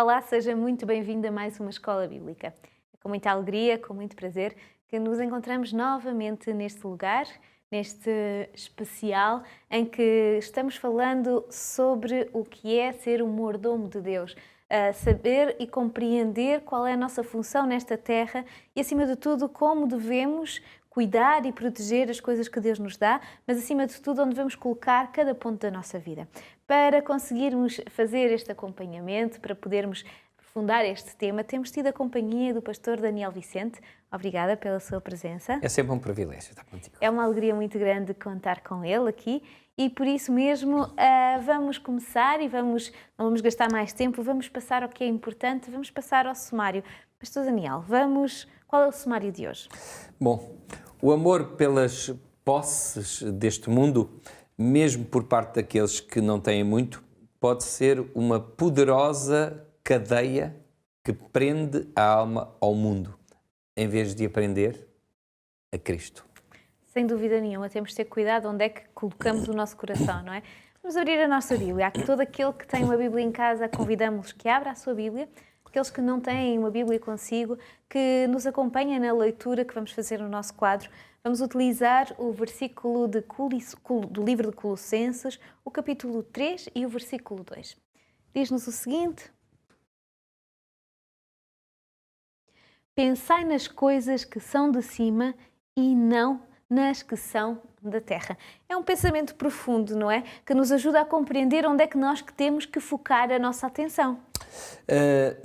Olá, seja muito bem-vindo a mais uma Escola Bíblica. É com muita alegria, com muito prazer, que nos encontramos novamente neste lugar, neste especial, em que estamos falando sobre o que é ser um mordomo de Deus. Saber e compreender qual é a nossa função nesta terra e, acima de tudo, como devemos cuidar e proteger as coisas que Deus nos dá, mas, acima de tudo, onde devemos colocar cada ponto da nossa vida. Para conseguirmos fazer este acompanhamento, para podermos aprofundar este tema, temos tido a companhia do pastor Daniel Vicente. Obrigada pela sua presença. É sempre um privilégio estar contigo. É uma alegria muito grande contar com ele aqui e por isso mesmo vamos começar e não vamos gastar mais tempo, vamos passar ao que é importante, vamos passar ao sumário. Pastor Daniel, qual é o sumário de hoje? Bom, o amor pelas posses deste mundo, mesmo por parte daqueles que não têm muito, pode ser uma poderosa cadeia que prende a alma ao mundo, em vez de aprender a Cristo. Sem dúvida nenhuma, temos de ter cuidado onde é que colocamos o nosso coração, não é? Vamos abrir a nossa Bíblia. Todo aquele que tem uma Bíblia em casa, convidamos-los que abra a sua Bíblia. Aqueles que não têm uma Bíblia consigo, que nos acompanhem na leitura que vamos fazer no nosso quadro. Vamos utilizar o versículo do livro de Colossenses, o capítulo 3 e o versículo 2. Diz-nos o seguinte: pensai nas coisas que são de cima e não nas que são da terra. É um pensamento profundo, não é? Que nos ajuda a compreender onde é que nós temos que focar a nossa atenção.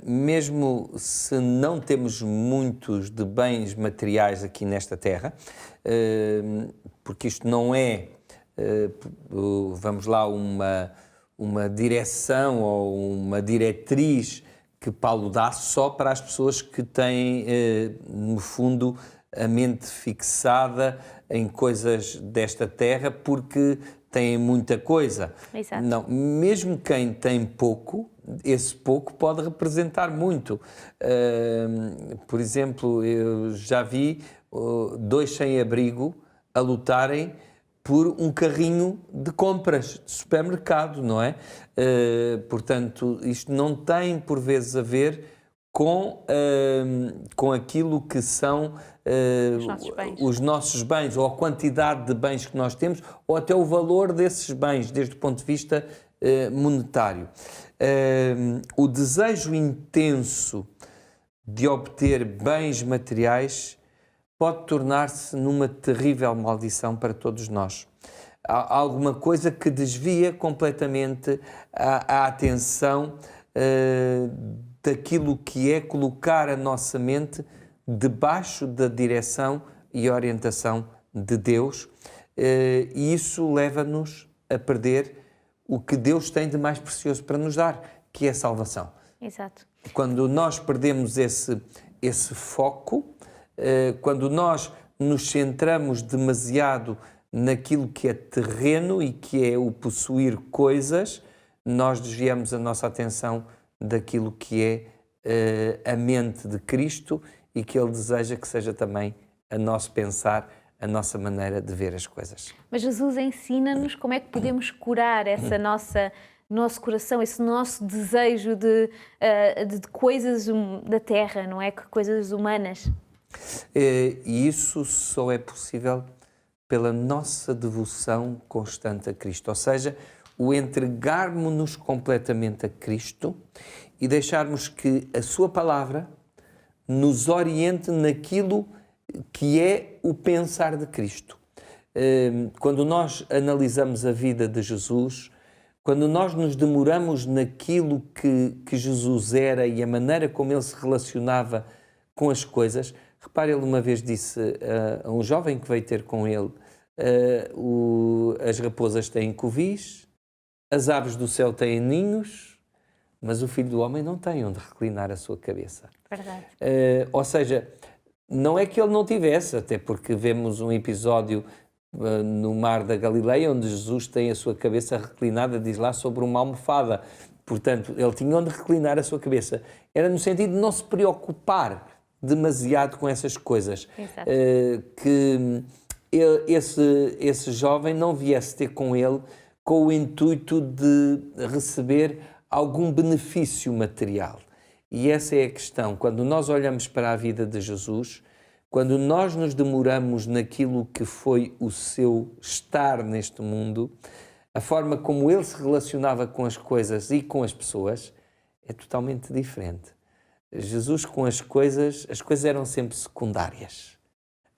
Mesmo se não temos muitos de bens materiais aqui nesta terra, porque isto não é, vamos lá, uma direção ou uma diretriz que Paulo dá só para as pessoas que têm, no fundo, a mente fixada em coisas desta terra porque têm muita coisa. Exato. Não, mesmo quem tem pouco, esse pouco pode representar muito. Por exemplo, eu já vi dois sem-abrigo a lutarem por um carrinho de compras de supermercado, não é? Portanto, isto não tem por vezes a ver com aquilo que são os nossos bens, ou a quantidade de bens que nós temos, ou até o valor desses bens, desde o ponto de vista monetário. O desejo intenso de obter bens materiais pode tornar-se numa terrível maldição para todos nós. Há alguma coisa que desvia completamente a atenção daquilo que é colocar a nossa mente debaixo da direção e orientação de Deus, e isso leva-nos a perder o que Deus tem de mais precioso para nos dar, que é a salvação. Exato. Quando nós perdemos esse foco, quando nós nos centramos demasiado naquilo que é terreno e que é o possuir coisas, nós desviamos a nossa atenção daquilo que é a mente de Cristo e que Ele deseja que seja também a nosso pensar, a nossa maneira de ver as coisas. Mas Jesus ensina-nos como é que podemos curar essa nosso coração, esse nosso desejo de coisas da terra, não é? Coisas humanas. E isso só é possível pela nossa devoção constante a Cristo, ou seja, o entregarmos-nos completamente a Cristo e deixarmos que a sua palavra nos oriente naquilo que é o pensar de Cristo. Quando nós analisamos a vida de Jesus, quando nós nos demoramos naquilo que Jesus era e a maneira como ele se relacionava com as coisas, repare, ele uma vez disse a um jovem que veio ter com ele, as raposas têm covis, as aves do céu têm ninhos, mas o Filho do Homem não tem onde reclinar a sua cabeça. Verdade. Ou seja, não é que ele não tivesse, até porque vemos um episódio no Mar da Galileia onde Jesus tem a sua cabeça reclinada, diz lá, sobre uma almofada. Portanto, ele tinha onde reclinar a sua cabeça. Era no sentido de não se preocupar demasiado com essas coisas. Exato. Que esse jovem não viesse ter com ele com o intuito de receber algum benefício material. E essa é a questão. Quando nós olhamos para a vida de Jesus, quando nós nos demoramos naquilo que foi o seu estar neste mundo, a forma como ele se relacionava com as coisas e com as pessoas é totalmente diferente. Jesus com as coisas eram sempre secundárias.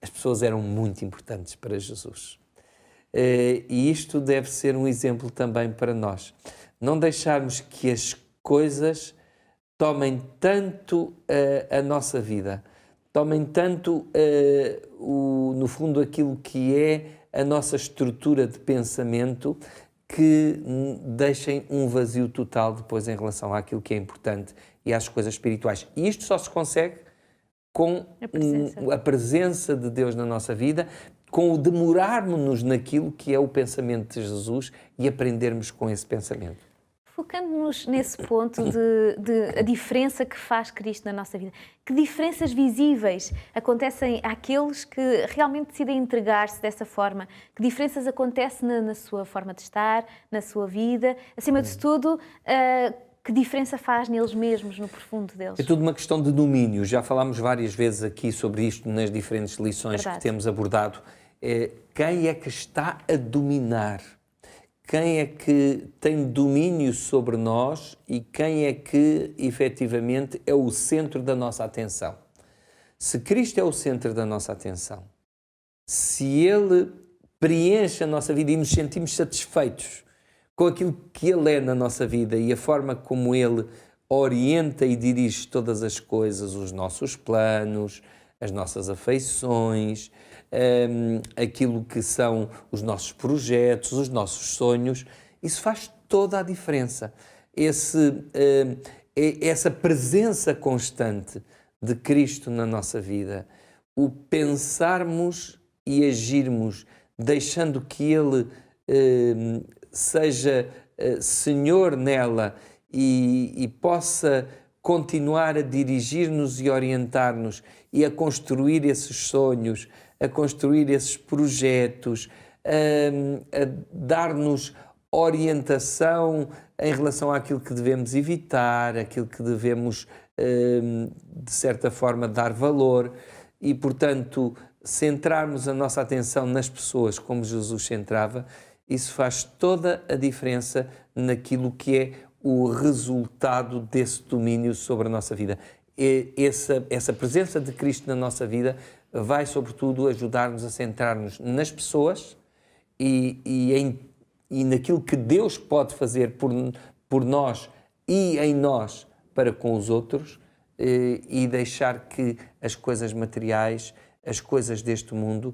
As pessoas eram muito importantes para Jesus. E isto deve ser um exemplo também para nós. Não deixarmos que as coisas tomem tanto a nossa vida, tomem tanto, no fundo, aquilo que é a nossa estrutura de pensamento, que deixem um vazio total depois em relação àquilo que é importante e às coisas espirituais. E isto só se consegue com a presença de Deus na nossa vida, com o demorarmos-nos naquilo que é o pensamento de Jesus e aprendermos com esse pensamento. Focando-nos nesse ponto de a diferença que faz Cristo na nossa vida, que diferenças visíveis acontecem àqueles que realmente decidem entregar-se dessa forma? Que diferenças acontecem na sua forma de estar, na sua vida? Acima de tudo, que diferença faz neles mesmos, no profundo deles? É tudo uma questão de domínio. Já falámos várias vezes aqui sobre isto nas diferentes lições que temos abordado. Quem é que está a dominar? Quem é que tem domínio sobre nós e quem é que, efetivamente, é o centro da nossa atenção? Se Cristo é o centro da nossa atenção, se Ele preenche a nossa vida e nos sentimos satisfeitos com aquilo que Ele é na nossa vida e a forma como Ele orienta e dirige todas as coisas, os nossos planos, as nossas afeições, aquilo que são os nossos projetos, os nossos sonhos, isso faz toda a diferença. Essa presença constante de Cristo na nossa vida, o pensarmos e agirmos, deixando que Ele seja Senhor nela e possa continuar a dirigir-nos e orientar-nos e a construir esses sonhos, a construir esses projetos, a dar-nos orientação em relação àquilo que devemos evitar, aquilo que devemos, de certa forma, dar valor e, portanto, centrarmos a nossa atenção nas pessoas como Jesus centrava. Isso faz toda a diferença naquilo que é o resultado desse domínio sobre a nossa vida. Essa presença de Cristo na nossa vida vai, sobretudo, ajudar-nos a centrar-nos nas pessoas e naquilo que Deus pode fazer por nós e em nós para com os outros, e deixar que as coisas materiais, as coisas deste mundo,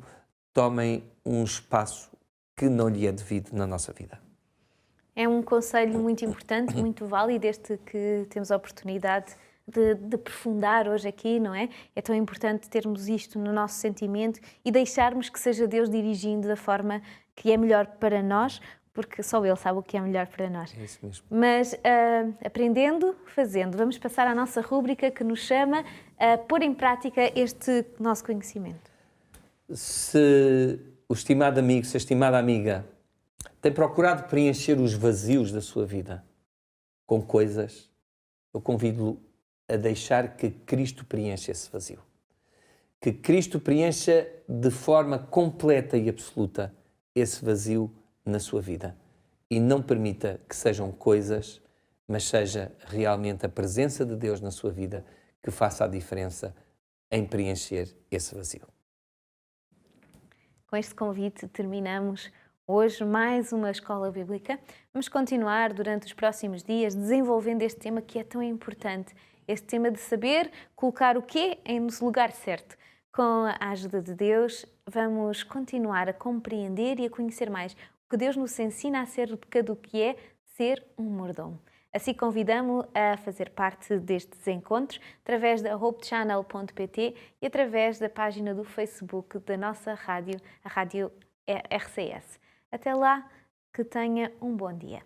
tomem um espaço que não lhe é devido na nossa vida. É um conselho muito importante, muito válido, este que temos a oportunidade de aprofundar hoje aqui, não é? É tão importante termos isto no nosso sentimento e deixarmos que seja Deus dirigindo da forma que é melhor para nós, porque só Ele sabe o que é melhor para nós. É isso mesmo. Mas aprendendo, fazendo. Vamos passar à nossa rúbrica que nos chama a pôr em prática este nosso conhecimento. Se o estimado amigo, se a estimada amiga tem procurado preencher os vazios da sua vida com coisas, eu convido-o a deixar que Cristo preencha esse vazio. Que Cristo preencha de forma completa e absoluta esse vazio na sua vida. E não permita que sejam coisas, mas seja realmente a presença de Deus na sua vida que faça a diferença em preencher esse vazio. Com este convite terminamos hoje mais uma escola bíblica. Vamos continuar durante os próximos dias desenvolvendo este tema que é tão importante, este tema de saber colocar o quê no lugar certo. Com a ajuda de Deus, vamos continuar a compreender e a conhecer mais o que Deus nos ensina acerca do que é ser um mordomo. Assim convidamo-o a fazer parte destes encontros através da hopechannel.pt e através da página do Facebook da nossa rádio, a Rádio RCS. Até lá, que tenha um bom dia.